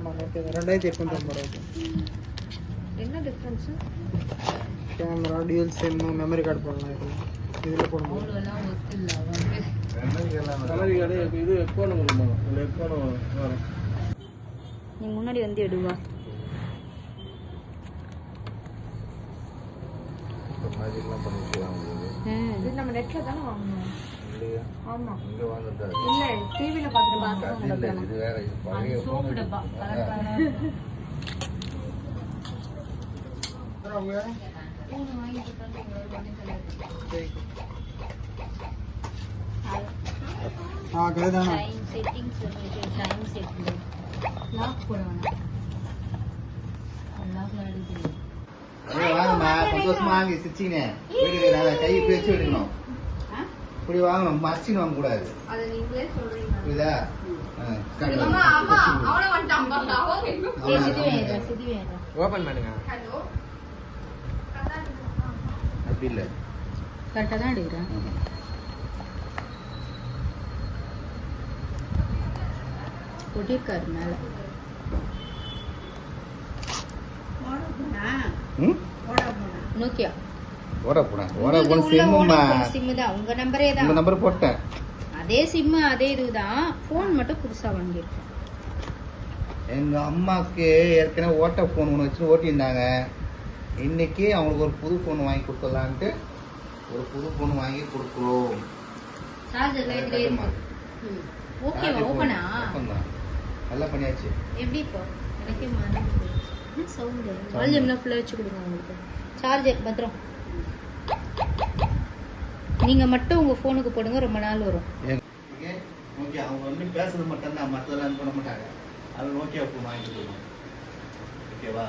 ஆமாம் ஓகே 2850 என்ன difference? Camera dual sim memory card போடலாம் இதில் போடும்போது அவ்வளோலாம் ஒர்க் இல்லை வந்து மெமரி கார்டு இது ஹெட்ஃபோன் கொடுக்கணும். இந்த ஹெட்ஃபோன் வரும். நீ முன்னாடி வந்து எடுவா. இது நம்ம நெட்ல தானே வாங்கணும். ஆமா இங்க வாங்குறதா இல்ல டிவில பார்த்துட்டு இல்ல இது வேற இது பழைய சோப்பு டப்பா கலர் கலரா அவங்க போன் வாங்கி கொடுத்தாங்க பண்ணி கரெக்டானா time settings time setting lock போட வேணாம். லாக் ஆடுது. வாங்கம்மா சந்தோஷமா வாங்கி சிச்சினே வீடு கை பேச்சு விடணும். இப்படி வாங்கணும் மறைச்சின்னு வாங்க கூடாது. அதை நீங்களே சொல்றீங்க. புரியுதா? ஓபன் பண்ணுங்க. அப்படி இல்லை கரெக்டாக தான் எடுக்கிறேன். ஒட்டிருக்காரு மேலே. நோக்கியா சிம்மு தான். உங்க நம்பரே தான். உங்க நம்பர் போட்டேன். அதே சிம்மு அதே இதுதான். போன் மட்டும் புதுசா வாங்கியிருக்கேன். எங்க அம்மாக்கு ஏற்கனவே ஓட்ட போன் ஒன்று வச்சு ஓட்டியிருந்தாங்க. இன்னைக்கு அவங்களுக்கு ஒரு புது போன் வாங்கி கொடுக்கலான்ட்டு ஒரு புது போன் வாங்கி கொடுக்குறோம். ஓகேவா? ஓப்பனா நல்லா பண்ணியாச்சு. எப்படி இப்போ எனக்கே மறந்து சவுண்ட் வால்யூம்லாம் ஃபுல்லாக வச்சு கொடுங்க. உங்களுக்கு சார்ஜர் பத்திரம் நீங்க மட்டும் உங்க போனுக்கு போடுங்க. ரொம்ப நாள் வரும். ஓகே அவங்க வந்து பேசுறது மட்டும் தான், மற்றதெல்லாம் பண்ண மாட்டாங்க. அது ஓகே அப்போ வாங்கி கொடுக்கணும். ஓகேவா?